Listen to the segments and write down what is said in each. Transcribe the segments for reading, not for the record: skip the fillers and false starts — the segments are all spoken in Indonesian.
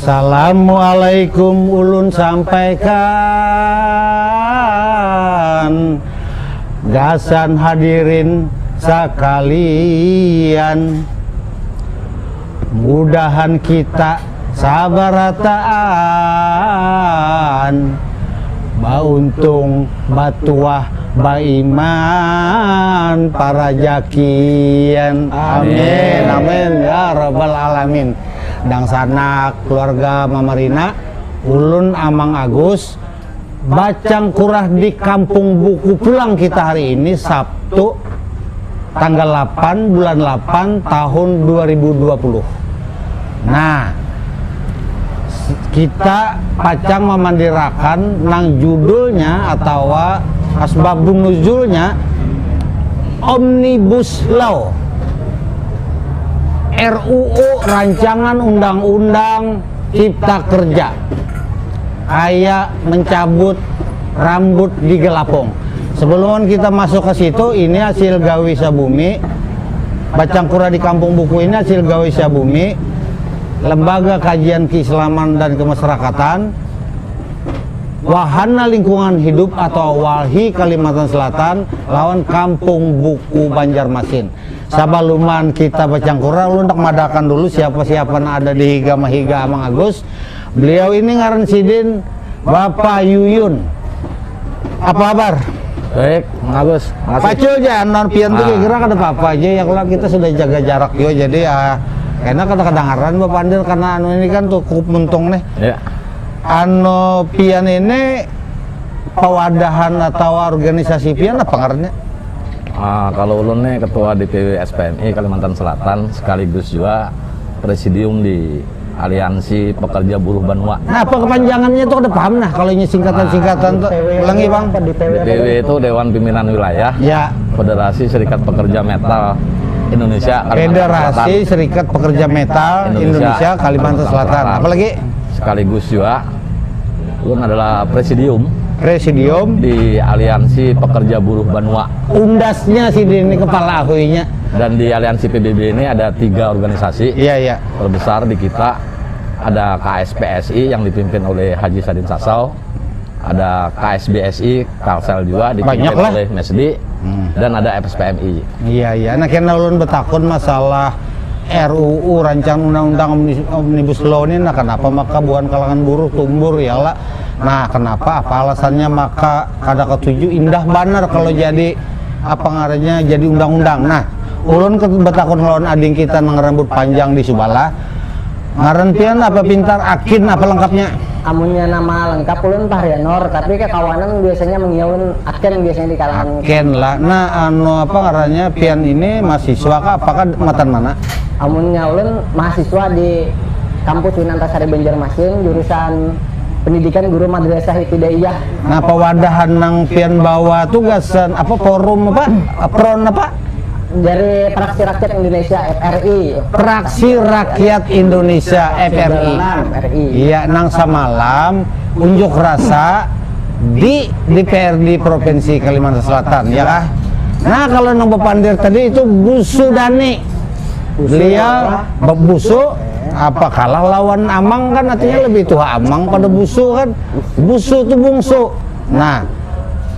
Assalamualaikum ulun sampaikan, gasan hadirin sekalian, mudahan kita sabarataan, bauntung batuah baiman para jakian. Amin amin ya rabbal alamin. Dang sanak keluarga Mamarina, ulun Amang Agus bacang kurah di Kampung Buku pulang kita hari ini Sabtu tanggal 8 bulan 8 tahun 2020. Nah, kita pacang memandirakan nang judulnya atau asbabun nuzulnya Omnibus Law, RUU Rancangan Undang-Undang Cipta Kerja, kayak mencabut rambut di Gelapong. Sebelum kita masuk ke situ, ini hasil gawe Sabumi, bacang kurah di Kampung Buku ini hasil gawe Sabumi, Lembaga Kajian Keislaman dan Kemasyarakatan, Wahana Lingkungan Hidup atau WALHI Kalimantan Selatan lawan Kampung Buku Banjarmasin. Sabaluman kita bacang kurang, lu untuk madakan dulu siapa-siapa yang ada di Higa Mahiga Amang Agus. Beliau ini ngaran sidin Bapak Yuyun. Apa kabar? Baik, Mang Agus. Pacul aja, non pian tuh kira-kira ada apa aja ya, kalau kita sudah jaga jarak yo, jadi ya karena kata kedengaran Bapak Andir karena anu ini kan cukup mentung nih. Ya. Anu pian ini pewadahan atau organisasi pian apa ngarannya? Kalau ulun nih ketua DPW SPMI Kalimantan Selatan sekaligus juga presidium di Aliansi Pekerja Buruh Banua. Nah, apa kepanjangannya tuh udah paham nah kalau ini singkatan-singkatan tuh ulangi Bang. DPW itu Dewan Pimpinan Wilayah. Ya. Federasi Serikat Pekerja Metal Indonesia Kalimantan Federasi Selatan. Serikat Pekerja Metal Indonesia Kalimantan Selatan. Apalagi sekaligus juga ulun adalah presidium di Aliansi Pekerja Buruh Banua. Undasnya sih ini kepala ahoinya. Dan di Aliansi PBB ini ada 3 organisasi. Iya, iya. Terbesar di kita ada KSPSI yang dipimpin oleh Haji Sadin Sasau, ada KSBSI Kalsel juga dipimpin oleh Mesdi, dan ada FSPMI. Iya, iya. Nah, kena ulun betakun masalah RUU Rancangan Undang-Undang Omnibus Law ini, nah kenapa maka bukan kalangan buruh tumbur ya lah. Nah, kenapa? Apa alasannya maka kada ketujuh indah banar kalau jadi apa ngarannya jadi undang-undang. Nah, ulun betakun lawan ading kita nang rambut panjang di Subala. Ngaran pian apa pintar akin apa lengkapnya? Amunnya nama lengkap ulun Pahrianor, tapi kawanan biasanya mengiaun Aken biasanya di kalangan. Aken lah. Nah, anu apa ngarannya pian ini mahasiswa kah apakah matan mana? Amunnya ulun mahasiswa di kampus Winantasari Banjarmasin jurusan Pendidikan Guru Madrasah Ibtidaiyah. Nah, pewadahan nang pian bawa tugasan apa forum apa? Pron apa? Dari Praksi Rakyat Indonesia FRI. Praksi Rakyat Indonesia FRI. Iya, nang samalam unjuk rasa di DPRD Provinsi Kalimantan Selatan, ya kah? Nah, kalau nang Bapandir tadi itu Busu Dani. Beliau Busu apa kalah lawan Amang kan, artinya lebih tua Amang pada Busu kan. Busu itu bungsu. Nah,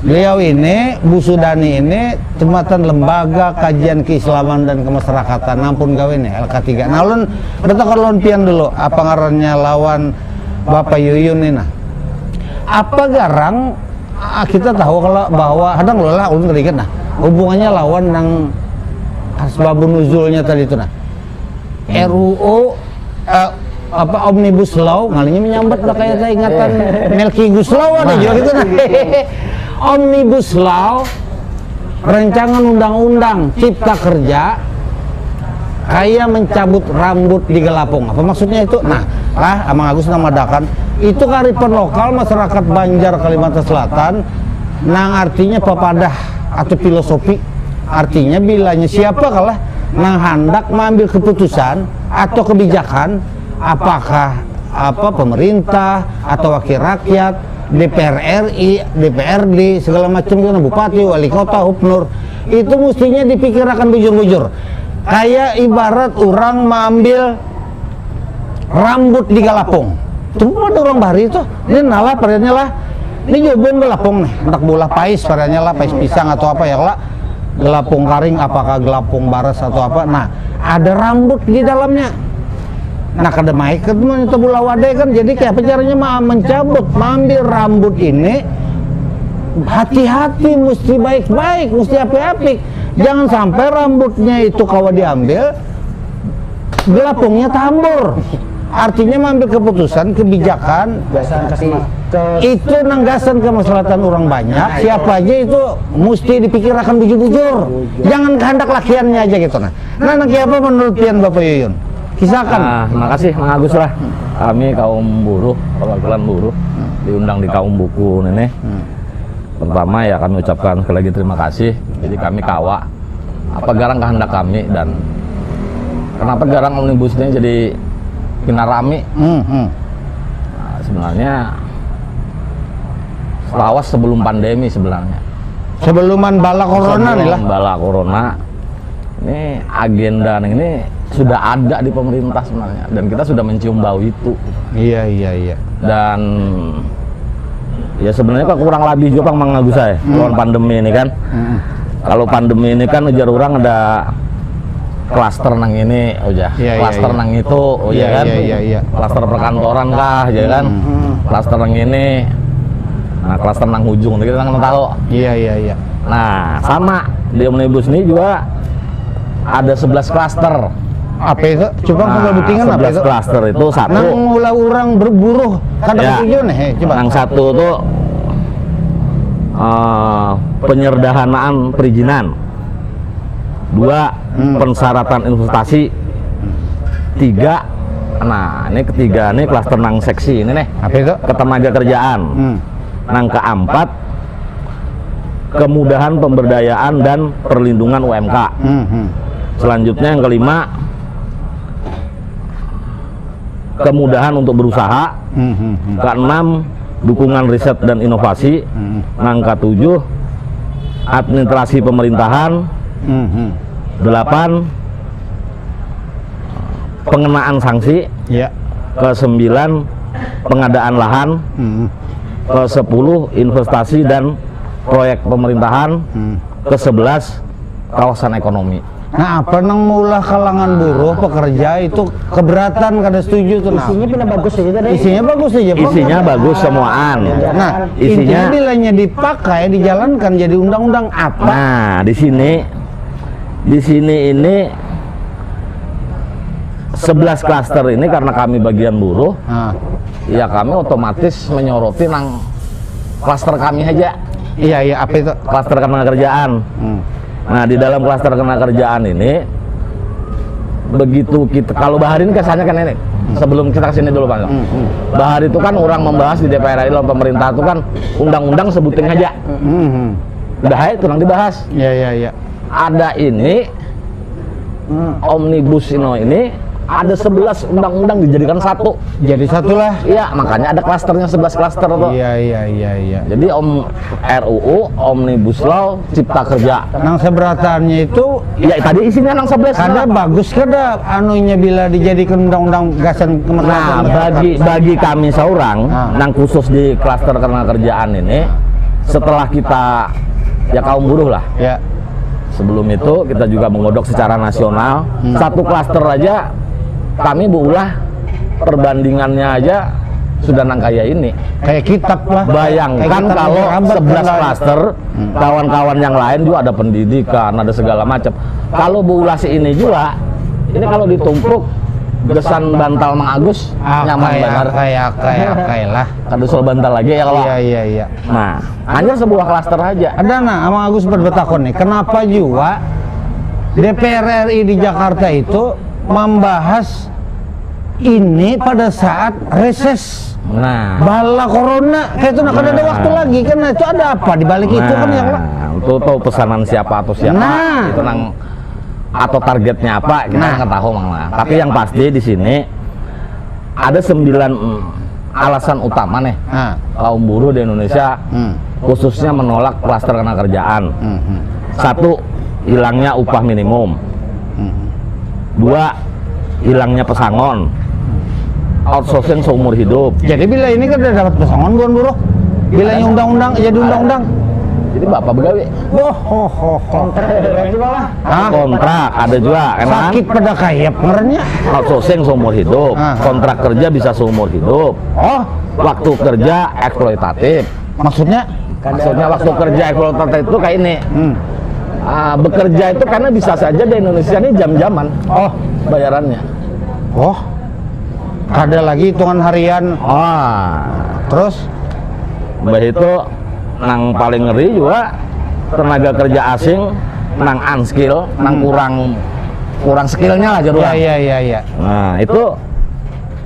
beliau ini Busu Dani ini jembatan Lembaga Kajian Keislaman dan Kemasyarakatan, ampun gawe nih LK3. Nah, ulun betul lawan pian dulu apa ngarannya lawan Bapak Yuyun ini. Nah, apa garang kita tahu kalau bahwa hadang loh lah ulun keringet nah hubungannya lawan nang asbabun nuzulnya tadi itu nah RUU apa Omnibus Law ngalinya menyambat lah kayak saya ingatan Melki Guslau ada juga gitu nah. Omnibus Law Rancangan Undang-Undang Cipta Kerja kayak mencabut rambut di Gelapong. Apa maksudnya itu? Nah, lah Amang Agus namadakan itu kearifan lokal masyarakat Banjar Kalimantan Selatan nang artinya pepadah atau filosofi, artinya bilanya siapa kalah nang hendak mengambil keputusan atau kebijakan, apakah apa pemerintah atau wakil rakyat, DPR RI, DPRD, segala macam itu, bupati, wali kota, hubnur, itu mestinya dipikirkan bujur-bujur. Kayak ibarat orang mengambil rambut di galapung. Tunggu ada orang Bari itu, ini nalah parenya lah. Ini jobon galapung nih, hendak bola pais parenya lah, pais pisang atau apa ya lah. Gelapung karing, apakah gelapung baras atau apa. Nah, ada rambut di dalamnya. Nah, kada maik itu bola wadai kan, jadi kayak apa caranya mencabut, mengambil rambut ini. Hati-hati, mesti baik-baik, mesti api-api. Jangan sampai rambutnya itu kalau diambil, gelapungnya tambur. Artinya mengambil keputusan, kebijakan, itu nanggasan kemaslahatan orang banyak. Siapa aja itu mesti dipikirkan bujur-bujur. Jangan kehendak lakiannya aja gitu. Nah, apa menurut pian Bapak Yuyun? Kisahkan. Terima kasih Mang Agus lah. Kami kaum buruh, perwakilan buruh, diundang di kaum buku ini. Pertama ya kami ucapkan sekali lagi terima kasih. Jadi kami kawa apa garang kehendak kami dan kenapa garang omnibus ini jadi kena rame. Nah, sebenarnya selawas sebelum pandemi sebenarnya. Sebelum bala corona nih lah. Bala corona. Ini agenda ini sudah ada di pemerintah sebenarnya dan kita sudah mencium bau itu. Iya. Dan ya sebenarnya kok kurang lebih juga Mang Agus saya lawan pandemi ini kan. Kalau pandemi ini kan ujar orang ada klaster nang ini, klaster nang itu, kan, klaster perkantoran kah, ya kan, klaster nang ini, nah klaster nang ujung, kita nggak tahu. Iya. Nah sama di omnibus ini juga ada 11 klaster. Apa itu? Coba kalau butingan apa itu? 11 klaster itu satu. Nang mula orang berburuh, kada begitu nih, coba. Nang satu tuh penyederhanaan perizinan. 2 pensyaratan investasi. 3 nah ini ketiga nih klaster nang seksi ini nih. Apa itu? Ketenaga kerjaan. Nang keempat kemudahan pemberdayaan dan perlindungan UMK. Selanjutnya yang kelima kemudahan untuk berusaha. Keenam dukungan riset dan inovasi. Nang ketujuh administrasi pemerintahan. 8 pengenaan sanksi. Ke-9 pengadaan lahan. Ke-10 investasi dan proyek pemerintahan. Ke-11 kawasan ekonomi. Nah, apa nang mula kalangan buruh pekerja itu keberatan kada setuju tuh. Isinya pernah bagus aja tadi. Isinya bagus aja. Isinya bagus semuaan. Nah, isinya bilanya dipakai dijalankan jadi undang-undang apa? Nah, di sini ini 11 klaster ini karena kami bagian buruh, ya kami otomatis menyoroti nang klaster kami aja. Iya, apa itu? Klaster ketenaga kerjaan. Nah, di dalam klaster ketenaga kerjaan ini begitu kita kalau Bahar ini kesannya kan ini. Sebelum kita kesini dulu Pak. Bahar itu kan orang membahas di DPR dalam pemerintah itu kan undang-undang sebutin aja. Udah itu nang dibahas. Iya. Ada ini omnibus ini ada 11 undang-undang dijadikan satu. Jadi satu lah. Iya, makanya ada klasternya 11 klaster tuh. Iya. Jadi RUU Omnibus Law Cipta Kerja. Nang seberatannya itu ya tadi isinya nang 11. kada bagus kada anunya bila dijadikan undang-undang gasan kemerdekaan. Nah, bagi kami seorang nang khusus di klaster ketenaga kerjaan ini setelah kita ya kaum buruh lah. Ya. Sebelum itu kita juga menggodok secara nasional. Satu klaster aja kami berulah perbandingannya aja sudah nang kayak ini. Kayak kitab lah. Bayangkan kalau 11 klaster, kawan-kawan yang lain juga ada pendidikan, ada segala macam. Kalau berulah ini juga, ini kalau ditumpuk gesan bantal Mang Agus nyaman benar. Kayak lah. Kadusul bantal lagi ya kalau. Iya. Nah, hanya sebuah klaster aja. Ada Mang Agus berbetakon nih, kenapa juga DPR RI di Jakarta itu membahas ini pada saat reses bala corona kayak itu kan ada waktu lagi kan itu ada apa di balik itu kan yang itu tahu pesanan siapa atau siapa itu nang atau targetnya apa kita nggak tahu Mang. Tapi yang pasti di sini ada 9 alasan utama nih kaum buruh di Indonesia khususnya menolak klaster ketenaga kerjaan. 1, hilangnya upah minimum. 2, hilangnya pesangon. outsourcing seumur hidup. Jadi bila ini kan udah dapat pesangon bukan buruh? Bilanya undang-undang, jadi undang-undang. Jadi bapak begawi. Kontrak juga lah. Hah? Kontrak ada juga kan? Sakit pada kayap ngernya. Outsourcing seumur hidup. Ah. Kontrak kerja bisa seumur hidup. Oh, Waktu kerja eksploitatif. maksudnya? Maksudnya waktu kerja eksploitatif itu kayak ini. Bekerja itu karena bisa saja di Indonesia ini jam-jaman. Oh, Bayarannya. oh. Ada lagi hitungan harian. Terus? Bah itu nang paling ngeri juga tenaga kerja asing nang unskill, nang kurang skillnya lah Ya, jaruran. ya. Nah itu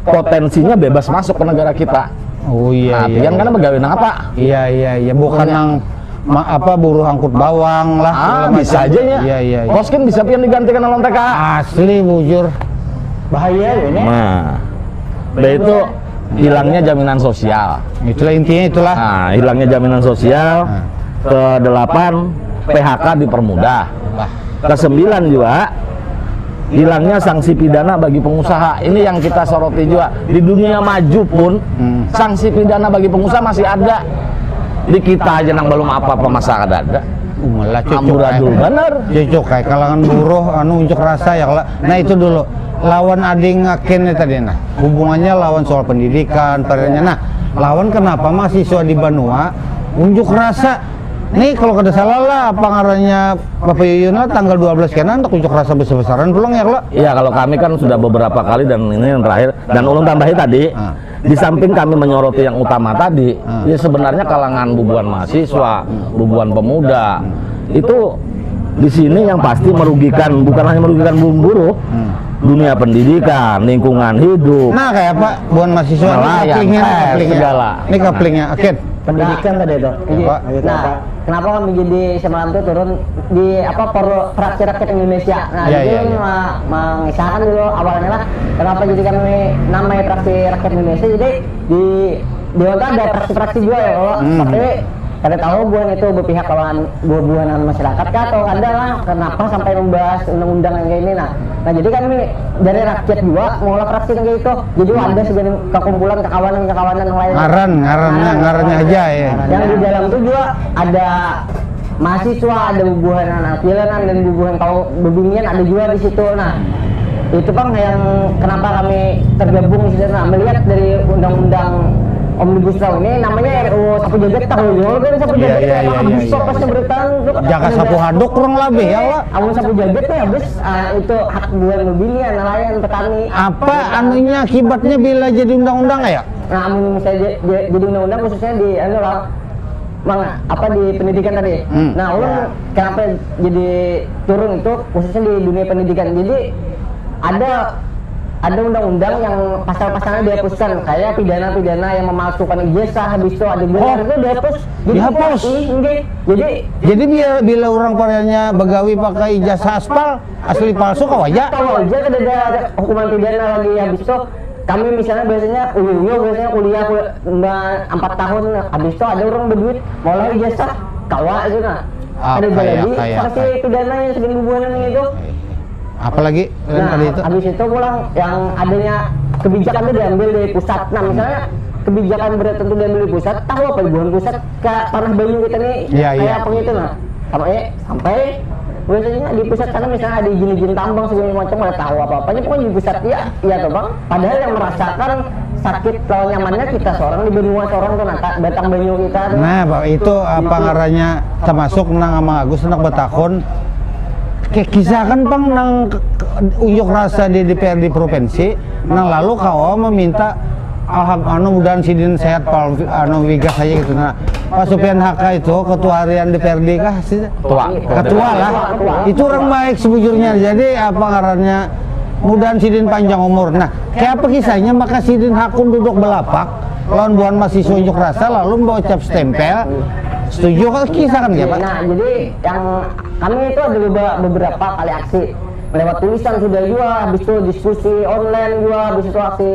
potensinya bebas masuk ke negara kita. Oh iya, Nah, iya. pian karena begawe nang apa? Iya. Bukan yang apa buruh angkut bawang lah. segala Bisa macam. aja ya. Iya. Boskin bisa pian digantikan oleh TK. Asli bujur. Bahaya ini. Nah, bah itu hilangnya jaminan sosial. Itulah intinya itulah. Nah, hilangnya jaminan sosial. Ke-8 PHK dipermudah. Lah. Ke-9 juga hilangnya sanksi pidana bagi pengusaha. Ini yang kita soroti juga. Di dunia maju pun sanksi pidana bagi pengusaha masih ada. Di kita aja nang belum apa-apa masa ada. Malah cocok Amburadul bener. Cocok kayak kalangan buruh anu unjuk rasa ya. Nah itu dulu lawan ading akhirnya tadi nah hubungannya lawan soal pendidikan pernya. Nah lawan kenapa mahasiswa di Banua unjuk rasa nih kalau kada salah lah apa ngarannya Bapak Yuyun lah tanggal 12 kena untuk unjuk rasa besar-besaran pulang ya kalau Iya, kalau kami kan sudah beberapa kali dan ini yang terakhir. Dan ulun tambahin tadi, di samping kami menyoroti yang utama tadi, ya sebenarnya kalangan bubuhan mahasiswa, bubuhan pemuda, itu di sini yang pasti merugikan, bukan hanya merugikan buruh, dunia pendidikan, lingkungan hidup. nah kayak apa buan mahasiswa ini Nelayan, kaplingnya segala. ini kaplingnya akhir Pendidikan tadi itu. Pak. Nah, kenapa kami jadi semalam itu turun di apa fraksi rakyat Indonesia. Nah, Ya, jadi ya. mengisahkan dulu awalnya lah kenapa jadi kami namanya fraksi rakyat Indonesia. Jadi di Dewan ada fraksi-fraksi juga ya kalau tapi kada tahu buan itu berpihak lawan buah-buahan masyarakat kah atau ada lah kenapa sampai membahas undang-undang yang kayak ini. Nah jadi kami dari rakyat juga mengolah fraksi yang kayak itu. Jadi ada sebenarnya kekumpulan kawanan yang lain. ngarannya aja ya. Yang di dalam itu juga ada mahasiswa, ada bubuhan anak jalanan dan bubuhan kaum bebinian ada juga di situ. Nah, itu Bang yang kenapa kami tergabung di situ. Nah, melihat dari undang-undang Omnibus Law ini namanya RUU Sapu Jagat tahu juga kan Sapu Jagat Iya. bisa pas beritaan Jaga sapu hadok kurang lebih ya Allah. Amun Sapu Jagat ya habis itu hak buah bebinian nelayan petani. Apa anunya akibatnya bila jadi undang-undang ya? Nah, amun misalnya jadi undang-undang khususnya di apa di pendidikan tadi. Nah, ulun kenapa jadi turun itu khususnya di dunia pendidikan. Jadi ada undang-undang yang pasal-pasalnya dihapuskan kayak pidana-pidana yang memalsukan ijazah habis itu ada benar itu dihapus. Dihapus? Jadi bila orang parenya begawi pakai ijazah aspal asli palsu kau aja. Kalau aja kan ada hukuman pidana lagi habis itu kami misalnya biasanya biasanya kuliah 4 tahun habis itu ada orang berduit mulai ijazah kawa itu nah ada jadi sanksi pidana yang segini bubuhanan itu. Apalagi tadi itu? Habis itu pulang yang adanya kebijakan itu diambil dari pusat. Nah misalnya kebijakan tertentu diambil dari pusat, tahu apa hubungan pusat ke tanah Banyu kita nih kayak apa gitu nah sampai biasanya di pusat sana misalnya ada izin tambang segala macam nggak tahu apa-apanya pokoknya di pusat ya tuh Bang. Padahal yang merasakan sakit lawan nyamannya kita seorang di benua seorang tuh batang Banyu kita. Nah Pak itu apa ngarannya termasuk nang sama Agus nak betakon kayak kisah kan Bang nang unjuk rasa di DPRD provinsi nang lalu kau meminta mudahan sidin sehat anu wigas aja gitu. Nah Pak Supian Haka itu ketua harian DPRD kah sih? Ketua lah. Itu orang baik sebujurnya. Jadi apa ngarannya mudahan sidin panjang umur. Nah kayak apa kisahnya maka sidin Hakun duduk belapak lawan buan mahasiswa unjuk rasa lalu bawa cap stempel. Setuju kan kisah kan ya Pak? Nah jadi yang kami itu ada beberapa kali aksi lewat tulisan sudah juga, habis itu diskusi online juga, habis itu aksi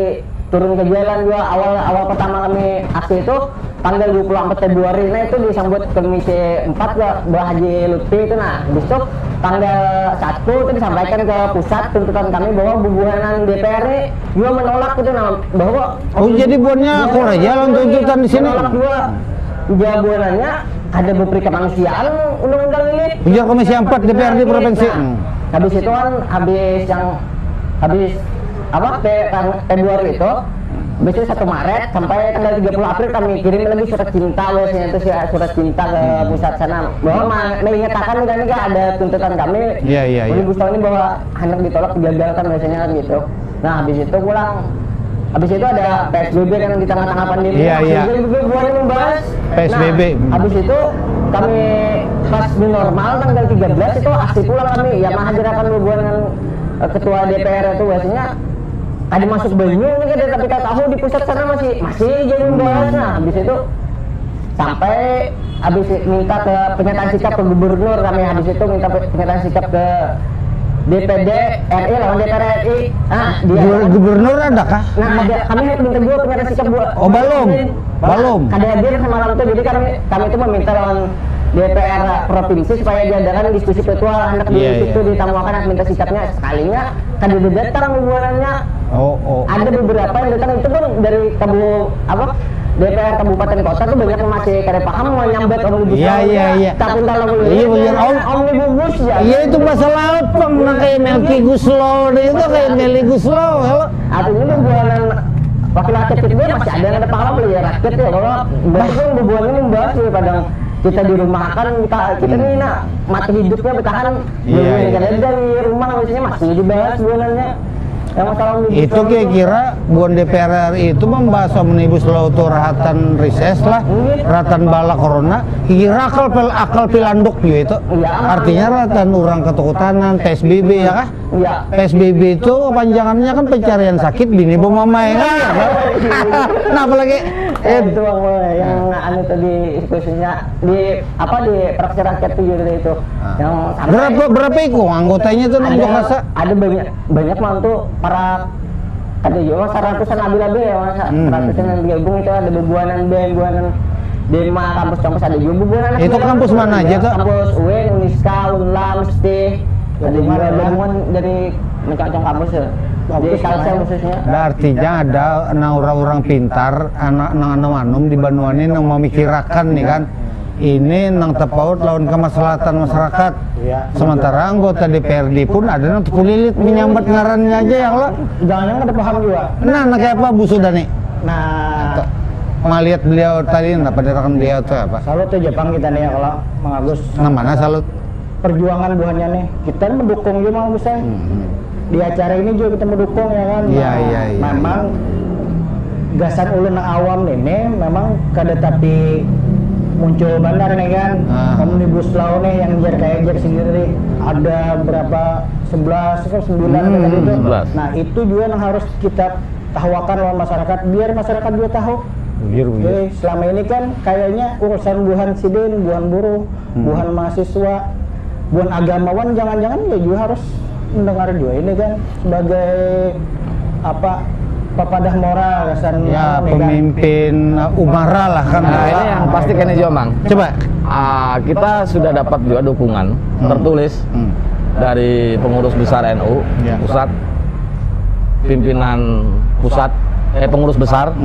turun ke jalan juga. Awal pertama kami aksi itu tanggal 24 Februari, nah itu disambut Komisi 4 ya Mbak Haji Lutfi itu. Nah habis itu tanggal 1 itu disampaikan ke pusat tuntutan kami bahwa bubuhanan DPR ini juga menolak itu bahwa jadi buannya kolegial untuk tuntutan di sini. menolak juga jawabannya ada beberapa kemanusiaan undang-undang ini. Ujar Komisi 4 DPRD Provinsi. Habis itu kan habis apa Februari itu biasanya 1 Maret sampai tanggal 30 April kami kirim lagi surat cinta biasanya itu surat cinta ke pusat sana bahwa menyatakan udah nih ada tuntutan kami Omnibus Law ini bahwa hendak ditolak digagalkan biasanya kan gitu. Nah habis itu pulang, habis itu ada PSBB kan di tengah-tengah pandemi. Buat membahas PSBB. Nah, habis itu kami pas di normal tanggal 13 itu aksi pulang kami ya menghadirakan hubungan ketua DPR itu biasanya ada masuk Banyu nih kan, tapi kita tahu di pusat sana masih jadi membahasnya. Habis itu sampai habis minta ke pernyataan sikap ke gubernur kami, habis itu minta pernyataan sikap ke DPD RI lawan DPR RI. Nah, gubernur ada kah? Nah, kami minta dua pernyataan sikap buat. Oh, belum. Kada hadir semalam itu, jadi kami itu meminta lawan DPR provinsi supaya diadakan diskusi virtual anak di situ ditamukan minta sikapnya sekalinya kada datang hubungannya. Ada beberapa yang datang itu pun dari DPR kabupaten kota tuh banyak yang masih kada paham mau nyambat omnibus law. Iya. Tapi kalau omnibus ya. Iya itu masalah apa? Kayak Melki Guslow itu kayak Meli Guslow. Artinya hubungan wakil rakyat itu masih ada yang ada paham ya rakyat ya kalau bahkan hubungannya membahas daripada kita di rumah kan kita nih mati hidupnya bertahan dari rumah biasanya masih dibahas hubungannya. Itu kira-kira buan DPR RI itu membahas Omnibus Law itu rahatan rises lah, rahatan bala corona, kira akal pilanduk juga itu. Artinya rahatan orang ketukutanan, PSBB ya kah? PSBB itu panjangannya kan pencarian sakit bini bu mamai kan. Nah apalagi itu yang anu tadi diskusinya di fraksi rakyat itu yang berapa itu anggotanya itu nunjuk rasa? Ada banyak mantu para ada juga ratusan abil-abil ya ratusan yang digabung itu ada bubuanan Dema kampus ada juga bubuanan. Itu kampus mana aja tuh? Kampus UIN, Uniska, Unlam, STI. Ada juga gabungan dari macam-macam kampus ya. Di Kalsel khususnya. Artinya ada orang-orang pintar, anak-anak manum di Banuan ini yang memikirkan nih kan. Ini nang tepaut lawan kemaslahatan masyarakat. Sementara anggota DPRD pun ada yang terkulilit menyambat ngarannya aja yang lo. Jangan-jangan ada paham juga. Nah, kayak apa Bu Sudani? Nah, melihat beliau tadi, penerakan beliau itu apa? Salut tuh Jepang kita nih ya kalau Mang Agus. Nah, mana salut? Perjuangan buahnya nih. Kita mendukung juga Mang Agus ya. Di acara ini juga kita mendukung ya kan. Iya. Memang gasan ulun awam ini memang kada tapi muncul bandar nih kan, Omnibus Law nih yang kayak sendiri ada berapa 11 atau 9 gitu. Nah itu juga yang harus kita tahuakan lawan masyarakat biar masyarakat juga tahu. Jadi selama ini kan kayaknya urusan buhan sidin, buhan buruh, buhan mahasiswa, buhan agamawan jangan-jangan ya juga harus mendengar juga ini kan sebagai pepadah moral kesan ya pemimpin umara lah kan. Nah ini yang pasti kan Jo Mang. Coba kita sudah dapat juga dukungan tertulis dari pengurus besar NU pusat, pimpinan pusat pengurus besar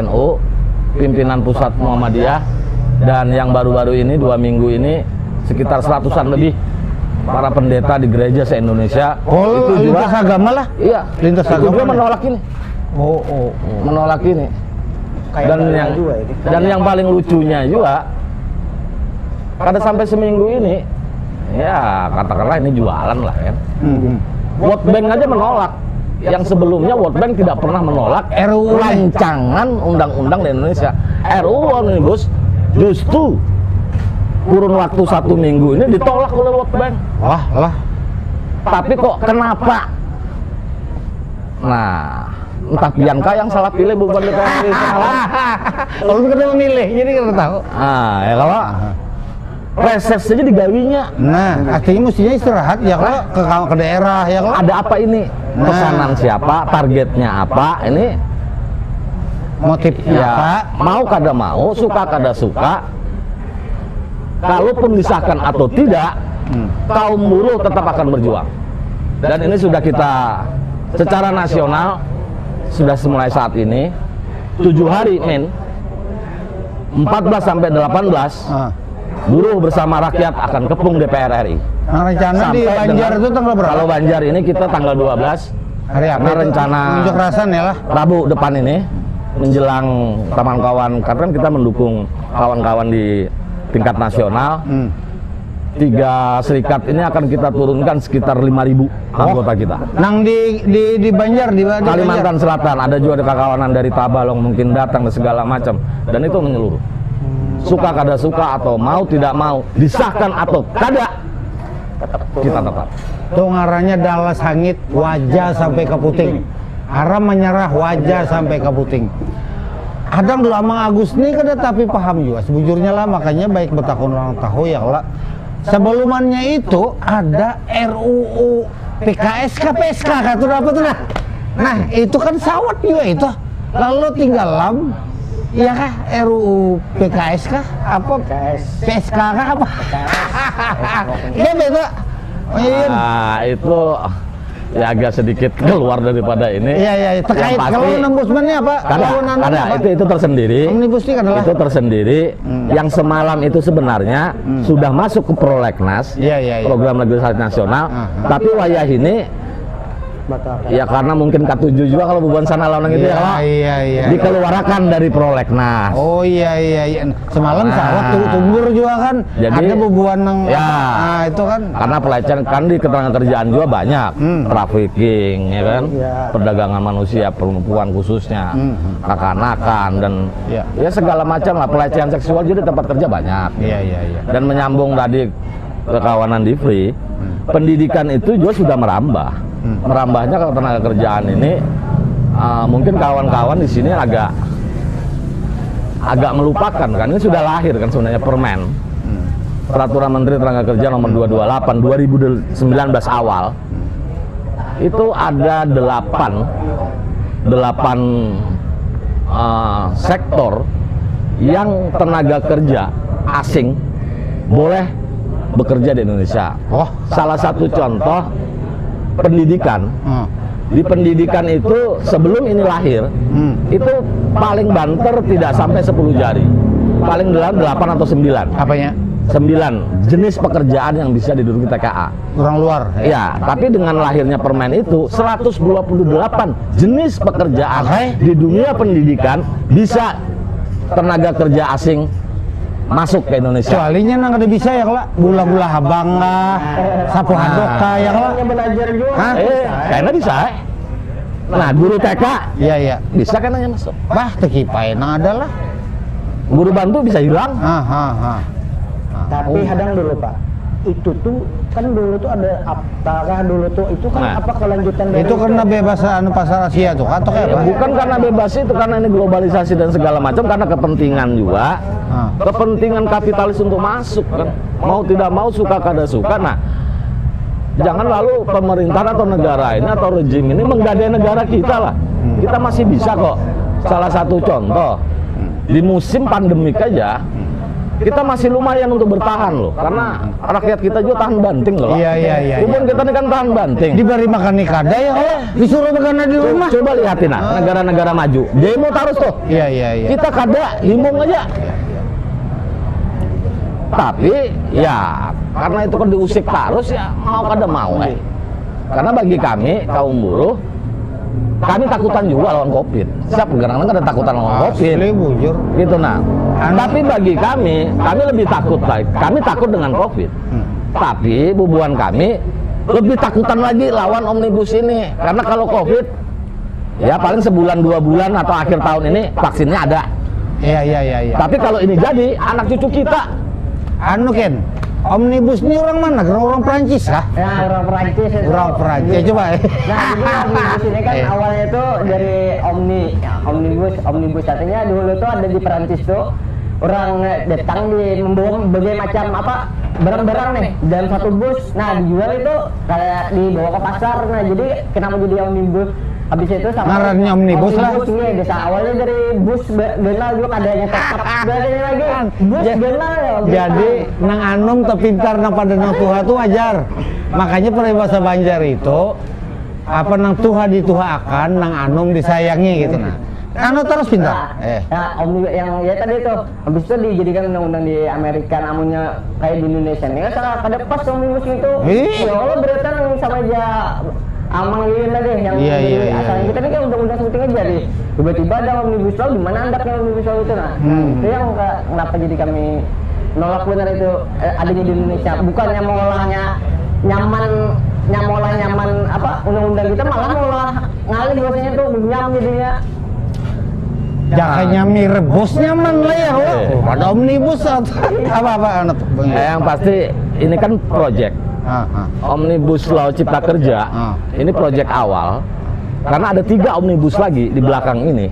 NU, pimpinan pusat Muhammadiyah, dan yang baru-baru ini 2 minggu ini sekitar 100-an lebih para pendeta di gereja se-Indonesia. Itu juga lintas agama lah. Iya, lintas agama juga menolak ini. Menolak ini. Dan yang paling lucunya juga kada sampai seminggu ini ya katakanlah ini jualan lah kan. World Bank aja menolak. Yang sebelumnya World Bank tidak pernah menolak RUU rancangan undang-undang di Indonesia. RUU Omnibus justru kurun waktu 1 minggu ini ditolak oleh World Bank. Lah. Tapi kok kenapa? Nah, entah Bianca yang salah pilih bukan DPR salah. Kalau kita memilih, jadi kita tahu. Ya kalau reses saja digawinya. Nah, artinya mestinya istirahat ya kalau ke daerah ya kalau ada apa ini? Pesanan siapa? Targetnya apa? Ini motifnya apa? Mau kada mau, suka kada suka. Kalaupun disahkan atau tidak, kaum buruh tetap akan berjuang. Dan ini sudah kita secara nasional sudah mulai saat ini 7 hari men 14 sampai 18 buruh bersama rakyat akan kepung DPR RI. Nah, rencana di Banjar itu tanggal berapa? Kalau Banjar ini kita tanggal 12 hari apa? karena rencana unjuk rasa ya lah. Rabu depan ini menjelang Taman Kawan, karena kita mendukung kawan-kawan di tingkat nasional. 3 serikat ini akan kita turunkan sekitar 5.000 anggota kita. Nang di Banjar di Kalimantan Selatan ada juga kawanan dari Tabalong mungkin datang dan segala macam, dan itu menyeluruh. Suka kada suka atau mau tidak mau, disahkan atau kada, kita tetap. Tuh ngarannya Dallas Hangit wajah sampai ke puting. Haram menyerah wajah sampai ke puting. Adang lama Agus nih kada tapi paham juga sebujurnya lah, makanya baik bertakun orang tahu ya lah. Sebelumnya itu ada RUU PKS PSK tuh apa tuh nah. Nah, itu kan sawat juga itu. Lalu tinggal lam ya kah RUU PKS kah? Apa PSK kah apa? Ya betul. Itu ya agak sedikit keluar daripada ini. Iya. Terkait kalau omnibusnya apa? Karena itu tersendiri. Omnibus ini adalah itu tersendiri. Yang semalam itu sebenarnya sudah masuk ke prolegnas, program legislasi nasional. Tapi wayah ini ya karena mungkin K7 juga kalau bubuan sana lawan gitu iya. dikeluarkan dari prolegnas. Oh iya. Semalam sawat tumbur juga kan. Jadi, ada bubuan yang ya, itu kan. Karena pelecehan kan di keterangan kerjaan juga banyak, trafficking ya kan, perdagangan manusia, perempuan khususnya, kanak-kanakan dan ya segala macam lah, pelecehan seksual juga di tempat kerja banyak. Iya. Dan menyambung tadi kekawanan di Free, pendidikan itu juga sudah merambah. Merambahnya kalau tenaga kerjaan ini mungkin kawan-kawan di sini agak melupakan kan, ini sudah lahir kan sebenarnya Permen Peraturan Menteri Tenaga Kerja nomor 228 2019 awal. Itu ada 8 sektor yang tenaga kerja asing boleh bekerja di Indonesia. Salah satu contoh pendidikan. Di pendidikan itu sebelum ini lahir, itu paling banter tidak sampai 10 jari. Paling dalam 8 atau 9. Apanya? 9 jenis pekerjaan yang bisa diduduki TKA. Orang luar. Ya, tapi dengan lahirnya Permen itu 128 jenis pekerjaan di dunia pendidikan bisa tenaga kerja asing masuk ke Indonesia. Soalnya nang ada bisa ya lah, gula-gula habang lah, sapu hadoka ya lah. Belajar juga. Kayaknya bisa. Nah, guru TK, iya. bisa kan hanya masuk. Bah, tekipai nang ada lah. Guru bantu bisa hilang. Tapi hadang dulu Pak. Itu tuh kan dulu tuh ada apakah dulu tuh itu kan apa kelanjutan dari itu karena bebas pasar Asia tuh atau kayak apa? Bukan karena bebas itu, karena ini globalisasi dan segala macam, karena kepentingan juga. Kepentingan kapitalis untuk masuk kan. Mau tidak mau, suka kada suka. Nah, jangan lalu pemerintah atau negara ini atau rejim ini menggadai negara kita lah. Kita masih bisa kok. Salah satu contoh di musim pandemik aja kita masih lumayan untuk bertahan loh, karena rakyat kita juga tahan banting loh. Iya. Walaupun kita ini kan tahan banting. Diberi makan nih kada ya, disuruh makan di rumah. Coba lihatin negara-negara maju, demo terus tuh. Iya. Kita kada himbung aja. Tapi ya karena itu kan diusik terus ya mau kada mau Karena bagi kami kaum buruh, kami takutan juga lawan COVID. Siapa kadang-kadang ada takutan lawan COVID. Bujur. Gitu nah. Tapi bagi kami lebih takut lagi. Kami takut dengan COVID. Tapi bubuan kami lebih takutan lagi lawan omnibus ini. Karena kalau COVID ya paling sebulan 2 bulan atau akhir tahun ini vaksinnya ada. Iya. Tapi kalau ini jadi anak cucu kita. Ken, omnibus ini orang mana? Orang Perancis kah? Ya, orang Perancis. Orang Perancis coba. Nah, jadi omnibus ini kan awalnya itu dari omnibus artinya dulu tuh ada di Perancis tuh orang datang membawa berbagai macam barang-barang nih dalam satu bus. Nah, dijual itu kayak dibawa ke pasar. Nah, jadi kenapa jadi omnibus? habis itu sama Ngarannya omnibus lah. Iya, desa awalnya dari bus genal juga adanya tetap adanya lagi bus genal ya. Jadi nang anum terpintar nang pada nang Tuha tuh wajar. Makanya peribahasa Banjar itu apa nang Tuha dituhakan, nang anum disayangi gitu nah. Anu terus pintar. Ya, omnibus yang ya tadi itu habis itu dijadikan undang-undang di Amerika namunnya kayak di Indonesia nih salah kada pas omnibus itu. Ya Allah beretan sama aja Amang ini deh yang asalnya kita ini kan undang-undang seperti aja deh. Tiba-tiba ada omnibus law, di mana andaknya omnibus law itu nah. Itu yang kenapa jadi kami nolak benar itu adanya di Indonesia. Bukannya mengolahnya nyaman apa undang-undang kita malah ngolah ngalih bahasanya tuh nyam jadinya. Jakanya mie rebus nyaman lah ya. Ada omnibus apa anak. Yang pasti ini kan project. Omnibus Law Cipta Kerja ini proyek awal karena ada 3 omnibus lagi di belakang ini.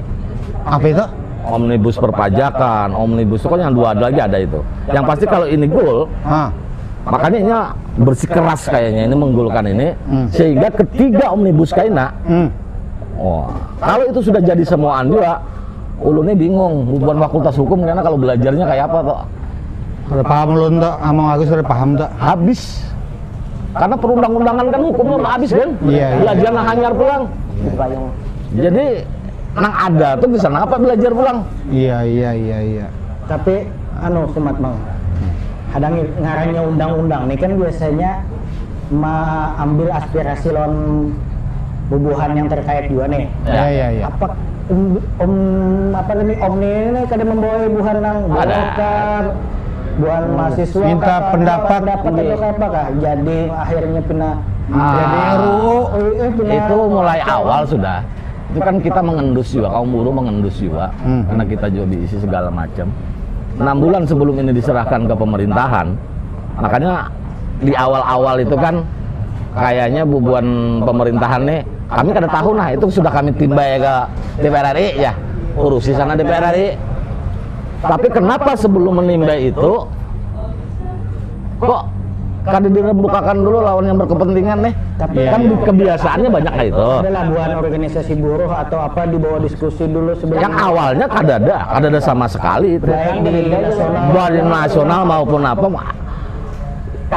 Apa itu? Omnibus perpajakan, omnibus pokoknya yang 2 lagi ada itu. Yang pasti kalau ini goal, makanya ini bersikeras kayaknya ini menggolkan ini sehingga ketiga omnibus kaina. Kalau itu sudah jadi semuaan juga, ulunnya bingung bukan fakultas hukum karena kalau belajarnya kayak apa toh? Udah paham lu enggak? Amang Agus udah paham enggak? Habis. Karena perundang-undangan kan hukumnya udah habis kan? Belajar nah hanyar pulang. Jadi nang ada tuh bisa apa belajar pulang? Iya. Tapi anu semat mau. Kadang ngarannya undang-undang nih kan biasanya ambil aspirasi lawan bubuhan yang terkait juga nih. Iya. Apa apa ini omni ini kada membawa buhan nang golkar buan mahasiswa minta pendapat itu apakah jadi akhirnya pindah jadi RUU itu mulai awal sudah itu kan kita mengendus juga kaum buruh mengendus juga karena kita juga diisi segala macam 6 bulan sebelum ini diserahkan ke pemerintahan makanya di awal-awal itu kan kayaknya bubuan pemerintahan nih kami kada tahu nah itu sudah kami timbai ke DPR RI ya urusi sana DPR RI. Tapi kenapa sebelum menimbai itu kok kada dibukakan dulu lawan yang berkepentingan nih? Tapi kan kebiasaannya banyak kayak itu. Adalah buan organisasi buruh atau apa dibawa diskusi dulu sebelum. Yang awalnya kada ada sama sekali itu. Baik di badan nasional maupun apa.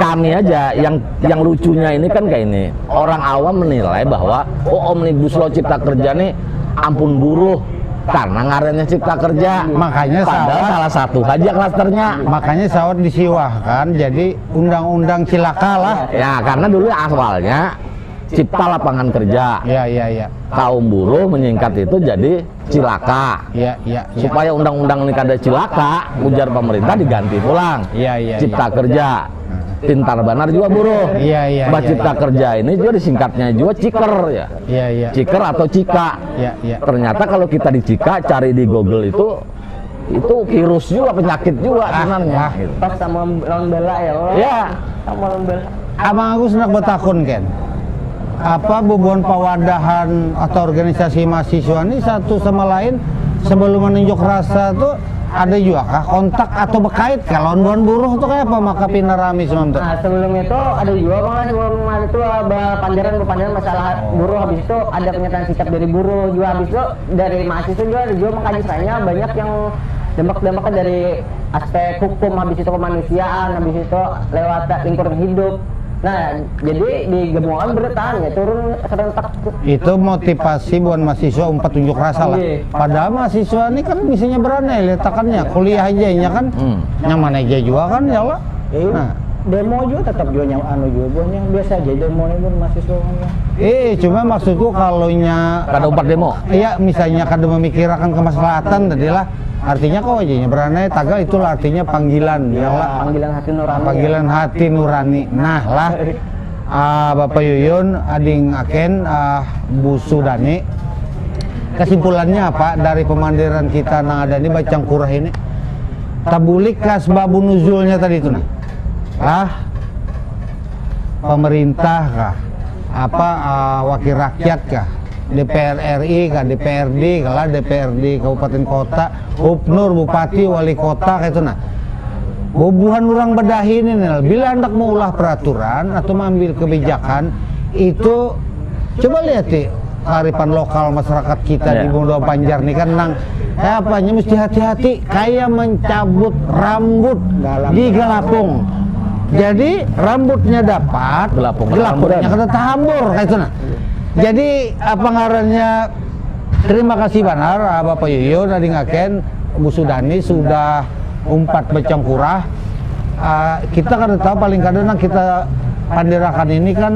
Kami aja yang lucunya ini kan kayak ini. Orang awam menilai bahwa omnibus law cipta kerja nih ampun buruh. Karena ngarannya cipta kerja, makanya padahal salah satu aja klasternya. Makanya sawat disiwahkan jadi undang-undang cilaka lah. Ya karena dulu awalnya cipta lapangan kerja. Iya. Kaum buruh menyingkat itu jadi cilaka. Iya. Supaya undang-undang ini kada cilaka, ujar pemerintah diganti pulang. Iya. Cipta kerja. Pintar benar juga buruh. Iya. Cipta kerja ini juga disingkatnya juga ciker ya. Iya. Ciker atau cika. Iya. Ternyata kalau kita di Cika cari di Google itu virus juga penyakit juga sebenarnya. Gitu. Pas sama lawan bela ya. Ya. Sama lawan bela. Abang Agus nak bertakun Ken. Apa bubuan pewadahan atau organisasi mahasiswa ini satu sama lain sebelum menunjuk rasa tuh ada juga kah kontak atau berkait kalau lawan buruh tuh kayak apa maka pinarami semua tuh? Nah sebelum itu ada juga bang sebelum itu berpanjangan masalah buruh habis itu ada pernyataan sikap dari buruh juga habis itu dari mahasiswa juga ada juga mengkaji saya banyak yang dampak-dampaknya dari aspek hukum habis itu kemanusiaan habis itu lewat lingkungan hidup. Nah, jadi di Gemuan bertahan ya turun serentak. Itu motivasi buat mahasiswa umpat tunjuk rasa lah. Padahal mahasiswa ini kan misinya berani letakkannya kuliah aja nya kan. Nyaman aja juga kan ya Allah. Nah, demo juga tetap juga anu juga yang biasa aja demo ini mahasiswa. Cuma maksudku kalau nya kada umpat demo. Iya, misalnya kada memikirkan kemaslahatan tadilah artinya kok aja berani tagal itulah artinya panggilan ya lah panggilan hati nurani nah lah Bapak Yuyun ading Aken Bu Sudani kesimpulannya apa dari pemandiran kita nang ada ini Bacang Kurah ini tabulik kasbabu nuzulnya tadi itu nah pemerintah kah apa wakil rakyat kah DPR RI kah DPRD kalah DPRD kabupaten kota Gubernur Bupati Wali Kota kayak itu nah bubuhan orang bedahi ini nih bila hendak mengulah peraturan atau mengambil kebijakan itu coba lihat sih kearifan lokal masyarakat kita di Bondo Banjar nih kan nang apanya mesti hati-hati kayak mencabut rambut di Galapung. Jadi rambutnya dapat, gelapungnya kata tahambur kayak itu nah. Jadi apa ngarannya, terima kasih benar Bapak Yoyo tadi ngaken Bu Sudani sudah umpat becangkurah. Kita kan tahu paling kadang kita pandirakan ini kan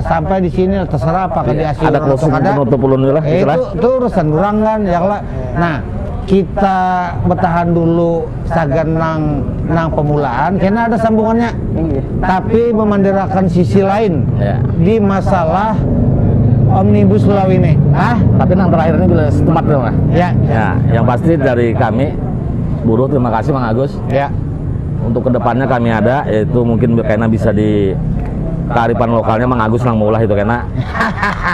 sampai di sini terserah apakah di ada closing penutup ulun lah itu urusan orang kan ya lah. Nah, kita bertahan dulu sagan nang pemulaan karena ada sambungannya. Tapi memandirakan sisi lain di masalah Omnibus Law ini. Tapi yang terakhir ini bila setempat dong ya. Yang pasti dari kami buruh terima kasih Mang Agus. Ya. Untuk kedepannya kami ada, yaitu mungkin karena bisa di kearifan lokalnya Mang Agus nang maulah itu karena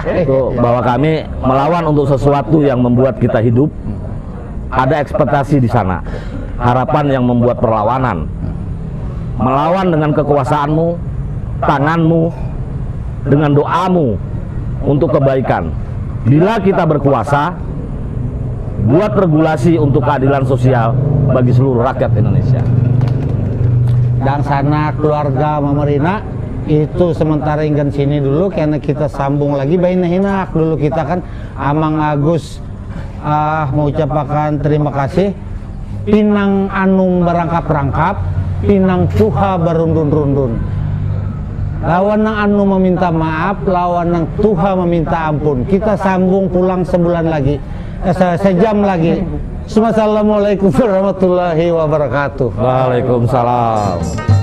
itu bahwa kami melawan untuk sesuatu yang membuat kita hidup. Ada ekspektasi di sana, harapan yang membuat perlawanan, melawan dengan kekuasaanmu, tanganmu, dengan doamu untuk kebaikan. Bila kita berkuasa, buat regulasi untuk keadilan sosial bagi seluruh rakyat Indonesia. Dan sana keluarga Mamarina itu sementara ingin sini dulu karena kita sambung lagi bainahinak dulu kita kan Amang Agus mengucapkan terima kasih. Pinang Anung berangkap-rangkap, Pinang Tuha berundun-rundun. Lawan nang Anu meminta maaf, lawan nang Tuha meminta ampun. Kita sambung pulang sebulan lagi, sejam lagi. Assalamualaikum warahmatullahi wabarakatuh. Waalaikumsalam.